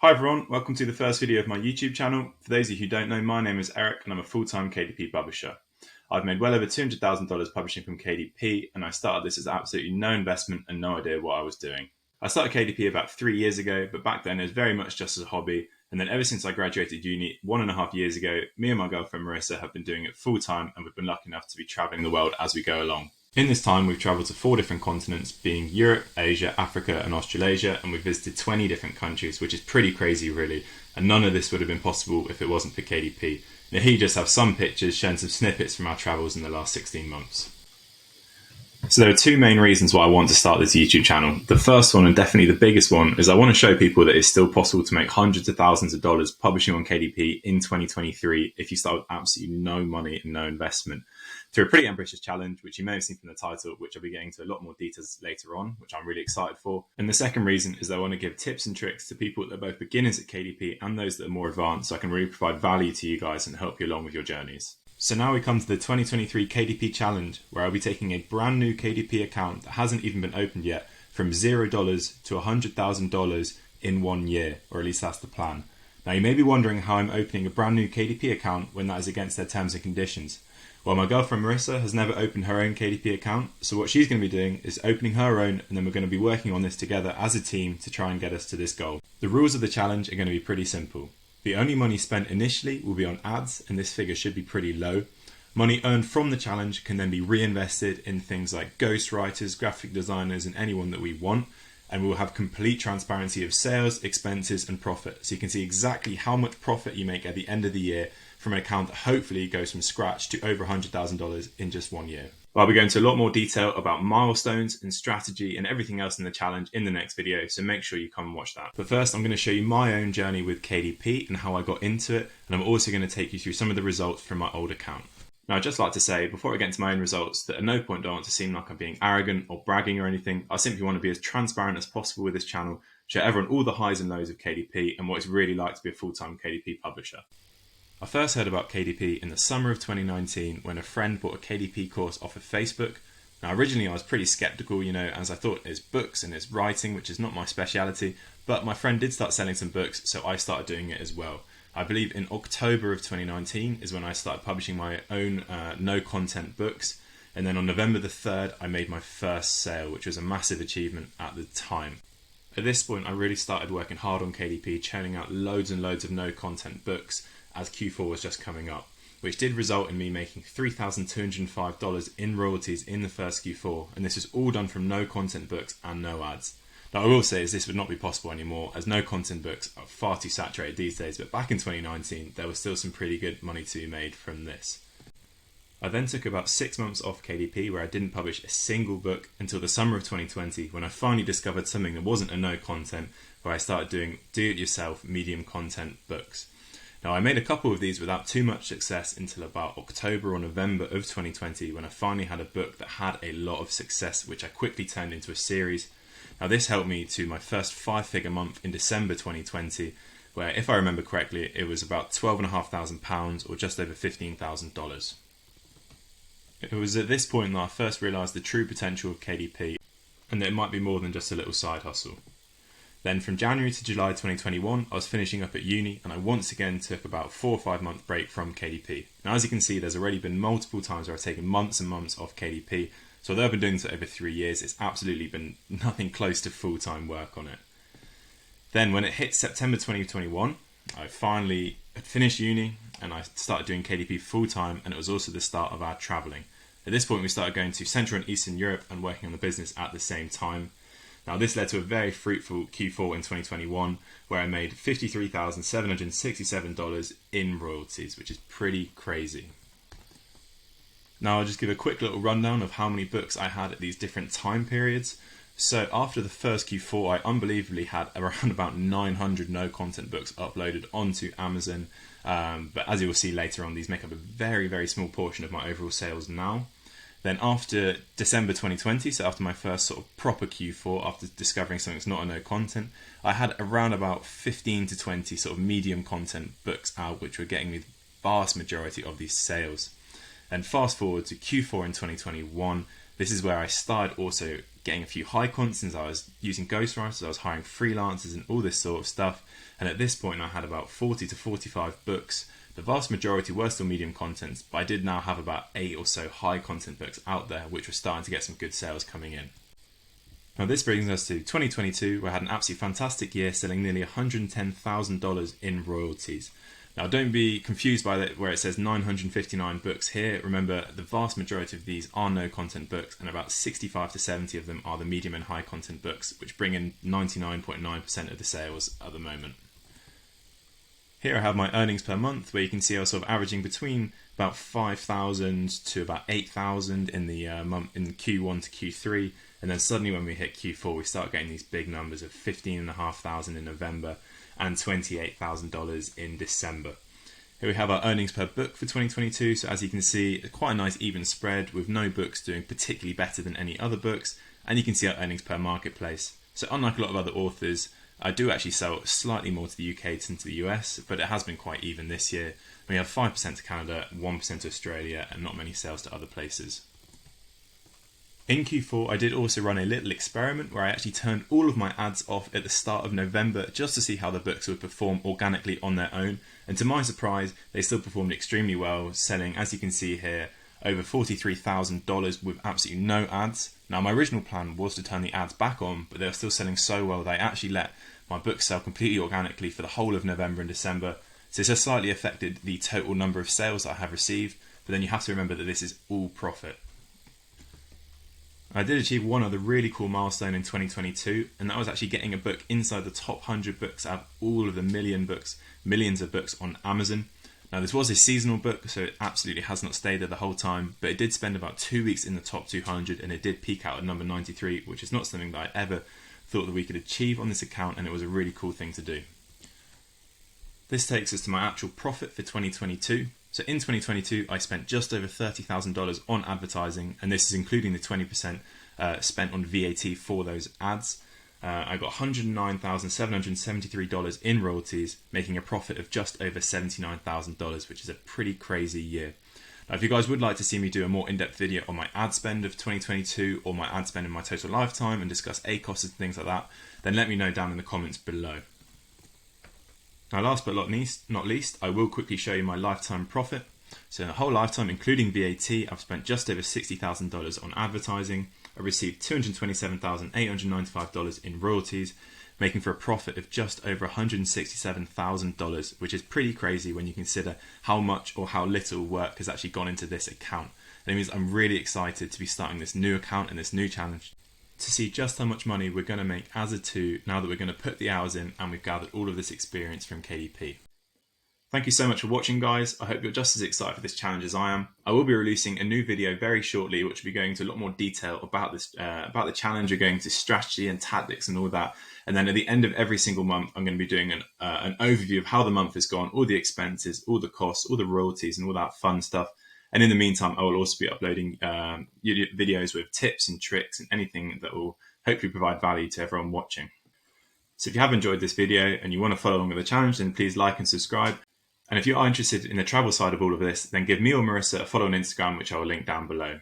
Hi everyone, welcome to the first video of my YouTube channel. For those of you who don't know, my name is Eric and I'm a full-time KDP publisher. I've made well over $200,000 publishing from KDP and I started this as absolutely no investment and no idea what I was doing. I started KDP about 3 years ago, but back then it was very much just as a hobby, and then ever since I graduated uni 1.5 years ago, me and my girlfriend Marissa have been doing it full-time and we've been lucky enough to be travelling the world as we go along. In this time, we've travelled to 4 different continents, being Europe, Asia, Africa and Australasia, and we've visited 20 different countries, which is pretty crazy really, and none of this would have been possible if it wasn't for KDP. Now here you just have some pictures showing some snippets from our travels in the last 16 months. So there are 2 main reasons why I want to start this YouTube channel. The first one, and definitely the biggest one, is I want to show people that it's still possible to make hundreds of thousands of dollars publishing on KDP in 2023 if you start with absolutely no money and no investment, through a pretty ambitious challenge, which you may have seen from the title, which I'll be getting into a lot more details later on, which I'm really excited for. And the second reason is that I want to give tips and tricks to people that are both beginners at KDP and those that are more advanced, so I can really provide value to you guys and help you along with your journeys. So now we come to the 2023 KDP Challenge, where I'll be taking a brand new KDP account that hasn't even been opened yet from $0 to $100,000 in 1 year, or at least that's the plan. Now you may be wondering how I'm opening a brand new KDP account when that is against their terms and conditions. Well, my girlfriend Marissa has never opened her own KDP account, so what she's going to be doing is opening her own, and then we're going to be working on this together as a team to try and get us to this goal. The rules of the challenge are going to be pretty simple. The only money spent initially will be on ads, and this figure should be pretty low. Money earned from the challenge can then be reinvested in things like ghostwriters, graphic designers, and anyone that we want, and we'll have complete transparency of sales, expenses, and profit, so you can see exactly how much profit you make at the end of the year from an account that hopefully goes from scratch to over $100,000 in just 1 year. I'll be going into a lot more detail about milestones and strategy and everything else in the challenge in the next video, so make sure you come and watch that. But first, I'm going to show you my own journey with KDP and how I got into it, and I'm also going to take you through some of the results from my old account. Now, I'd just like to say, before I get into my own results, that at no point do I want to seem like I'm being arrogant or bragging or anything. I simply want to be as transparent as possible with this channel, show everyone all the highs and lows of KDP and what it's really like to be a full-time KDP publisher. I first heard about KDP in the summer of 2019 when a friend bought a KDP course off of Facebook. Now originally I was pretty skeptical, as I thought it's books and it's writing, which is not my speciality, but my friend did start selling some books, so I started doing it as well. I believe in October of 2019 is when I started publishing my own no content books, and then on November the 3rd I made my first sale, which was a massive achievement at the time. At this point I really started working hard on KDP, churning out loads and loads of no content books as Q4 was just coming up, which did result in me making $3,205 in royalties in the first Q4, and this was all done from no content books and no ads. Now I will say is this would not be possible anymore, as no content books are far too saturated these days, but back in 2019 there was still some pretty good money to be made from this. I then took about 6 months off KDP where I didn't publish a single book until the summer of 2020, when I finally discovered something that wasn't a no content, where I started doing do-it-yourself medium content books. Now I made a couple of these without too much success until about October or November of 2020, when I finally had a book that had a lot of success, which I quickly turned into a series. Now this helped me to my first 5-figure month in December 2020, where if I remember correctly it was about £12,500 or just over $15,000. It was at this point that I first realised the true potential of KDP and that it might be more than just a little side hustle. Then from January to July 2021, I was finishing up at uni and I once again took about a 4 or 5 month break from KDP. Now as you can see, there's already been multiple times where I've taken months and months off KDP, so although I've been doing this for over 3 years, it's absolutely been nothing close to full-time work on it. Then when it hit September 2021, I finally had finished uni and I started doing KDP full-time, and it was also the start of our travelling. At this point we started going to Central and Eastern Europe and working on the business at the same time. Now this led to a very fruitful Q4 in 2021 where I made $53,767 in royalties, which is pretty crazy. Now I'll just give a quick little rundown of how many books I had at these different time periods. So after the first Q4 I unbelievably had around about 900 no content books uploaded onto Amazon, but as you will see later on, these make up a very small portion of my overall sales now. Then after December 2020, so after my first sort of proper Q4, after discovering something that's not a no content, I had around about 15 to 20 sort of medium content books out, which were getting me the vast majority of these sales. And fast forward to Q4 in 2021, This is where I started also getting a few high constants. I was using ghostwriters, I was hiring freelancers and all this sort of stuff. And at this point, I had about 40 to 45 books. The vast majority were still medium contents, but I did now have about 8 or so high content books out there, which were starting to get some good sales coming in. Now this brings us to 2022, where I had an absolutely fantastic year, selling nearly $110,000 in royalties. Now don't be confused by that where it says 959 books here. Remember, the vast majority of these are no content books, and about 65 to 70 of them are the medium and high content books, which bring in 99.9% of the sales at the moment. Here I have my earnings per month, where you can see I was sort of averaging between about 5,000 to about 8,000 in the month in Q1 to Q3, and then suddenly when we hit Q4, we start getting these big numbers of 15,500 in November and $28,000 in December. Here we have our earnings per book for 2022. So as you can see, quite a nice even spread with no books doing particularly better than any other books, and you can see our earnings per marketplace. So unlike a lot of other authors, I do actually sell slightly more to the UK than to the US, but it has been quite even this year. We have 5% to Canada, 1% to Australia, and not many sales to other places. In Q4, I did also run a little experiment where I actually turned all of my ads off at the start of November just to see how the books would perform organically on their own. And to my surprise, they still performed extremely well, selling, as you can see here, over $43,000 with absolutely no ads. Now my original plan was to turn the ads back on, but they were still selling so well that I actually let my books sell completely organically for the whole of November and December. So this has slightly affected the total number of sales that I have received, but then you have to remember that this is all profit. I did achieve one other really cool milestone in 2022, and that was actually getting a book inside the top 100 books out of all of the millions of books on Amazon. Now this was a seasonal book, so it absolutely has not stayed there the whole time, but it did spend about 2 weeks in the top 200, and it did peak out at number 93, which is not something that I ever thought that we could achieve on this account, and it was a really cool thing to do. This takes us to my actual profit for 2022. So in 2022, I spent just over $30,000 on advertising, and this is including the 20% spent on VAT for those ads. I got $109,773 in royalties, making a profit of just over $79,000, which is a pretty crazy year. Now, if you guys would like to see me do a more in-depth video on my ad spend of 2022 or my ad spend in my total lifetime and discuss ACOS and things like that, then let me know down in the comments below. Now last but not least, I will quickly show you my lifetime profit. So in the whole lifetime, including VAT, I've spent just over $60,000 on advertising. I received $227,895 in royalties, making for a profit of just over $167,000, which is pretty crazy when you consider how much or how little work has actually gone into this account. And it means I'm really excited to be starting this new account and this new challenge to see just how much money we're going to make as a two now that we're going to put the hours in and we've gathered all of this experience from KDP. Thank you so much for watching, guys. I hope you're just as excited for this challenge as I am. I will be releasing a new video very shortly, which will be going into a lot more detail about this, about the challenge. We're going to strategy and tactics and all that. And then at the end of every single month, I'm going to be doing an overview of how the month has gone, all the expenses, all the costs, all the royalties, and all that fun stuff. And in the meantime, I will also be uploading videos with tips and tricks and anything that will hopefully provide value to everyone watching. So if you have enjoyed this video and you want to follow along with the challenge, then please like and subscribe. And if you are interested in the travel side of all of this, then give me or Marissa a follow on Instagram, which I will link down below.